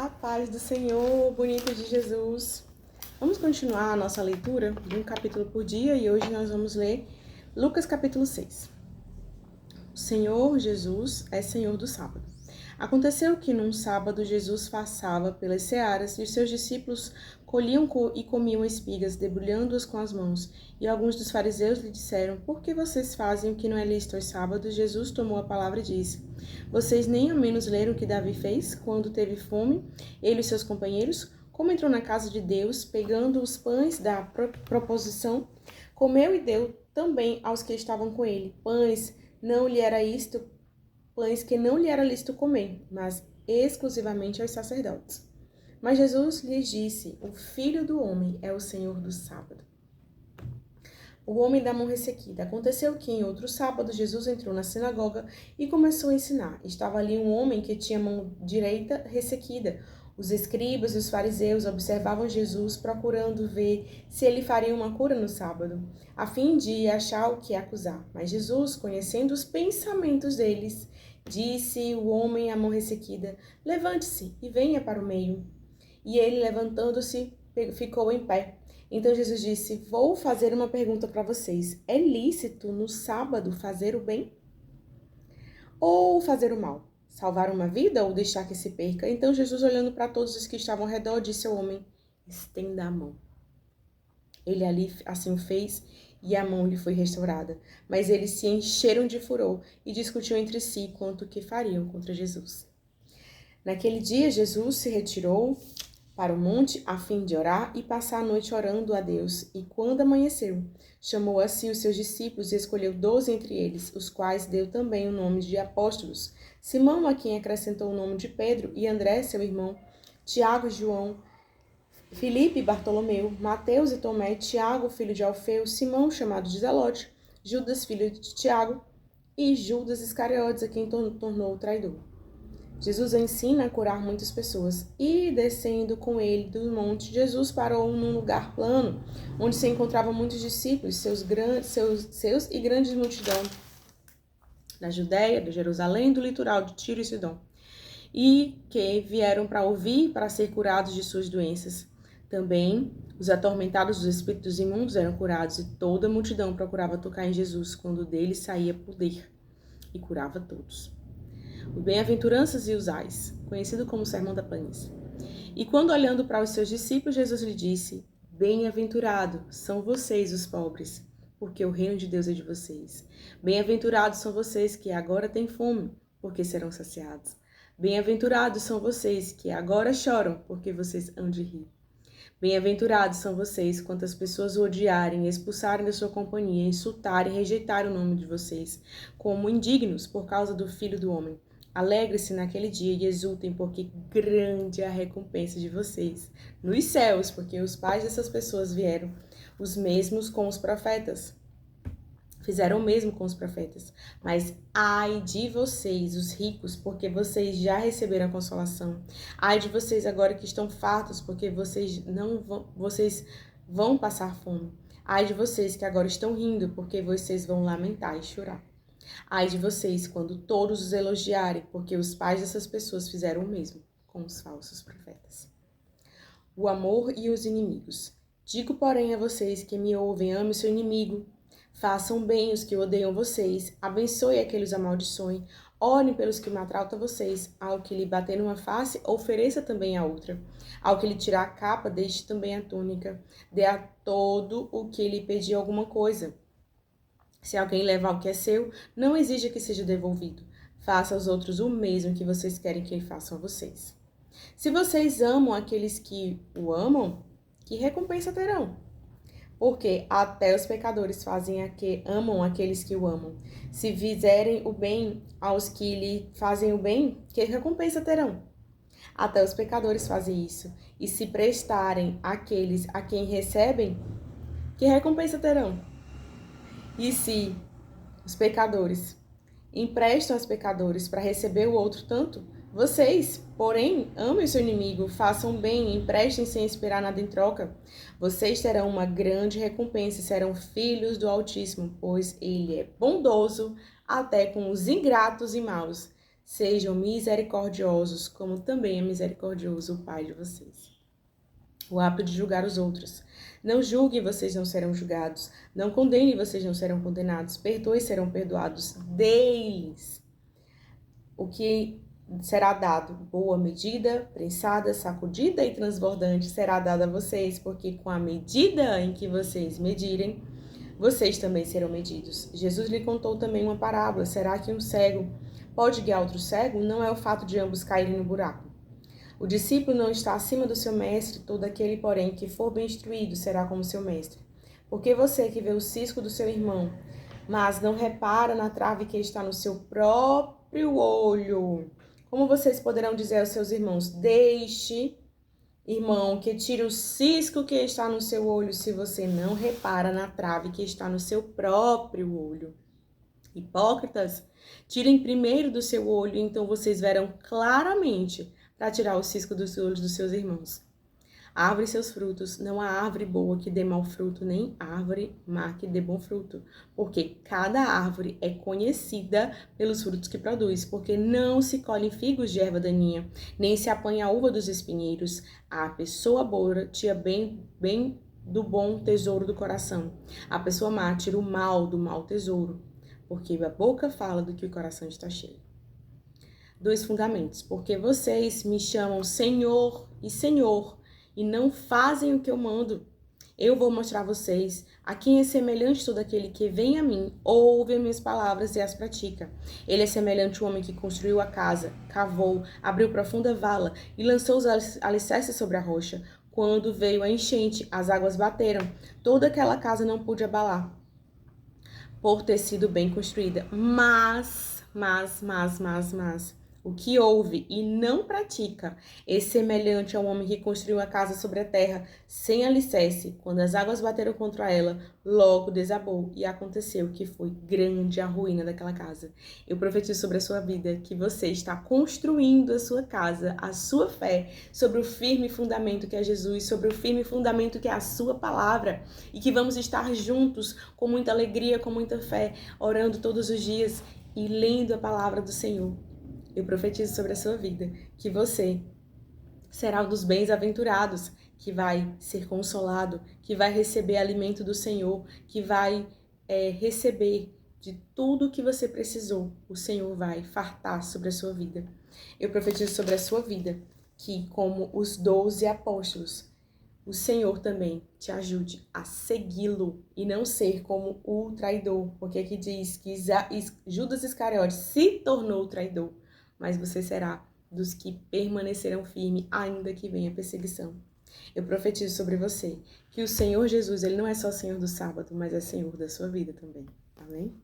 A paz do Senhor, bonito de Jesus. Vamos continuar a nossa leitura de um capítulo por dia e hoje nós vamos ler Lucas capítulo 6. O Senhor Jesus é Senhor do sábado. Aconteceu que num sábado Jesus passava pelas searas e os seus discípulos colhiam e comiam espigas, debulhando-as com as mãos. E alguns dos fariseus lhe disseram: Por que vocês fazem o que não é lícito aos sábados? Jesus tomou a palavra e disse: Vocês nem ao menos leram o que Davi fez quando teve fome, ele e seus companheiros? Como entrou na casa de Deus, pegando os pães da proposição, comeu e deu também aos que estavam com ele. Pães que não lhe era lícito comer, mas exclusivamente aos sacerdotes. Mas Jesus lhes disse: O Filho do Homem é o Senhor do sábado. O homem da mão ressequida. Aconteceu que em outro sábado Jesus entrou na sinagoga e começou a ensinar. Estava ali um homem que tinha a mão direita ressequida. Os escribas e os fariseus observavam Jesus, procurando ver se ele faria uma cura no sábado, a fim de achar o que acusar. Mas Jesus, conhecendo os pensamentos deles, disse o homem à mão ressequida: Levante-se e venha para o meio. E ele, levantando-se, ficou em pé. Então Jesus disse: Vou fazer uma pergunta para vocês. É lícito no sábado fazer o bem ou fazer o mal? Salvar uma vida ou deixar que se perca? Então Jesus, olhando para todos os que estavam ao redor, disse ao homem: Estenda a mão. Ele ali assim o fez e a mão lhe foi restaurada. Mas eles se encheram de furor e discutiam entre si quanto que fariam contra Jesus. Naquele dia Jesus se retirou para o monte a fim de orar e passar a noite orando a Deus. E quando amanheceu, chamou a si os seus discípulos e escolheu 12 entre eles, os quais deu também o nome de apóstolos: Simão, a quem acrescentou o nome de Pedro, e André, seu irmão, Tiago e João, Filipe e Bartolomeu, Mateus e Tomé, Tiago, filho de Alfeu, Simão, chamado de Zelote, Judas, filho de Tiago, e Judas Iscariotes, a quem tornou o traidor. Jesus ensina a curar muitas pessoas. E, descendo com ele do monte, Jesus parou num lugar plano, onde se encontravam muitos discípulos, seus e grandes multidão, da Judéia, de Jerusalém, do litoral de Tiro e Sidom, e que vieram para ouvir e para ser curados de suas doenças. Também os atormentados dos espíritos imundos eram curados, e toda a multidão procurava tocar em Jesus, quando dele saía poder, e curava todos. O Bem-aventuranças e os Ais, conhecido como Sermão da Planície. E quando olhando para os seus discípulos, Jesus lhe disse: Bem-aventurados são vocês os pobres, porque o reino de Deus é de vocês. Bem-aventurados são vocês que agora têm fome, porque serão saciados. Bem-aventurados são vocês que agora choram, porque vocês hão de rir. Bem-aventurados são vocês quando as pessoas o odiarem, expulsarem da sua companhia, insultarem e rejeitarem o nome de vocês, como indignos por causa do Filho do Homem. Alegre-se naquele dia e exultem, porque grande é a recompensa de vocês nos céus, porque os pais dessas pessoas vieram, os mesmos com os profetas. Fizeram o mesmo com os profetas. Mas ai de vocês, os ricos, porque vocês já receberam a consolação. Ai de vocês agora que estão fartos, porque vocês vão passar fome. Ai de vocês que agora estão rindo, porque vocês vão lamentar e chorar. Ai de vocês quando todos os elogiarem, porque os pais dessas pessoas fizeram o mesmo com os falsos profetas. O amor e os inimigos. Digo, porém, a vocês que me ouvem: ame o seu inimigo. Façam bem os que odeiam vocês, abençoe aqueles que os amaldiçoem, orem pelos que maltratam vocês. Ao que lhe bater numa face, ofereça também a outra. Ao que lhe tirar a capa, deixe também a túnica. Dê a todo o que lhe pedir alguma coisa. Se alguém levar o que é seu, não exija que seja devolvido. Faça aos outros o mesmo que vocês querem que façam a vocês. Se vocês amam aqueles que o amam, que recompensa terão? Porque até os pecadores amam aqueles que o amam. Se fizerem o bem aos que lhe fazem o bem, que recompensa terão? Até os pecadores fazem isso. E se prestarem àqueles a quem recebem, que recompensa terão? E se os pecadores emprestam aos pecadores para receber o outro tanto, vocês, porém, amem o seu inimigo, façam bem, emprestem sem esperar nada em troca. Vocês terão uma grande recompensa e serão filhos do Altíssimo, pois ele é bondoso até com os ingratos e maus. Sejam misericordiosos, como também é misericordioso o Pai de vocês. O hábito de julgar os outros. Não julgue, vocês não serão julgados. Não condene, vocês não serão condenados. Perdoe, serão perdoados. Deles o que será dado. Boa medida, prensada, sacudida e transbordante será dada a vocês, porque com a medida em que vocês medirem, vocês também serão medidos. Jesus lhe contou também uma parábola. Será que um cego pode guiar outro cego? Não é o fato de ambos caírem no buraco. O discípulo não está acima do seu mestre, todo aquele, porém, que for bem instruído será como seu mestre. Porque você que vê o cisco do seu irmão, mas não repara na trave que está no seu próprio olho, como vocês poderão dizer aos seus irmãos: deixe, irmão, que tire o cisco que está no seu olho, se você não repara na trave que está no seu próprio olho? Hipócritas, tirem primeiro do seu olho, então vocês verão claramente para tirar o cisco dos olhos dos seus irmãos. Árvore seus frutos, não há árvore boa que dê mau fruto, nem árvore má que dê bom fruto, porque cada árvore é conhecida pelos frutos que produz, porque não se colhem figos de erva daninha, nem se apanha a uva dos espinheiros. A pessoa boa tira bem do bom tesouro do coração, a pessoa má tira o mal do mau tesouro, porque a boca fala do que o coração está cheio. 2 fundamentos. Porque vocês me chamam Senhor e Senhor e não fazem o que eu mando. Eu vou mostrar a vocês a quem é semelhante todo aquele que vem a mim, ouve as minhas palavras e as pratica. Ele é semelhante ao homem que construiu a casa, cavou, abriu profunda vala e lançou os alicerces sobre a rocha. Quando veio a enchente, as águas bateram. Toda aquela casa não pôde abalar, por ter sido bem construída. Mas, o que ouve e não pratica é semelhante ao homem que construiu a casa sobre a terra sem alicerce. Quando as águas bateram contra ela, logo desabou e aconteceu que foi grande a ruína daquela casa. Eu profetizo sobre a sua vida que você está construindo a sua casa, a sua fé, sobre o firme fundamento que é Jesus, sobre o firme fundamento que é a sua palavra, e que vamos estar juntos com muita alegria, com muita fé, orando todos os dias e lendo a palavra do Senhor. Eu profetizo sobre a sua vida que você será um dos bem-aventurados, que vai ser consolado, que vai receber alimento do Senhor, que vai receber de tudo que você precisou. O Senhor vai fartar sobre a sua vida. Eu profetizo sobre a sua vida que, como os 12 apóstolos, o Senhor também te ajude a segui-lo e não ser como o traidor, porque aqui diz que Judas Iscariotes se tornou traidor, mas você será dos que permanecerão firmes, ainda que venha perseguição. Eu profetizo sobre você que o Senhor Jesus, ele não é só Senhor do sábado, mas é Senhor da sua vida também. Amém?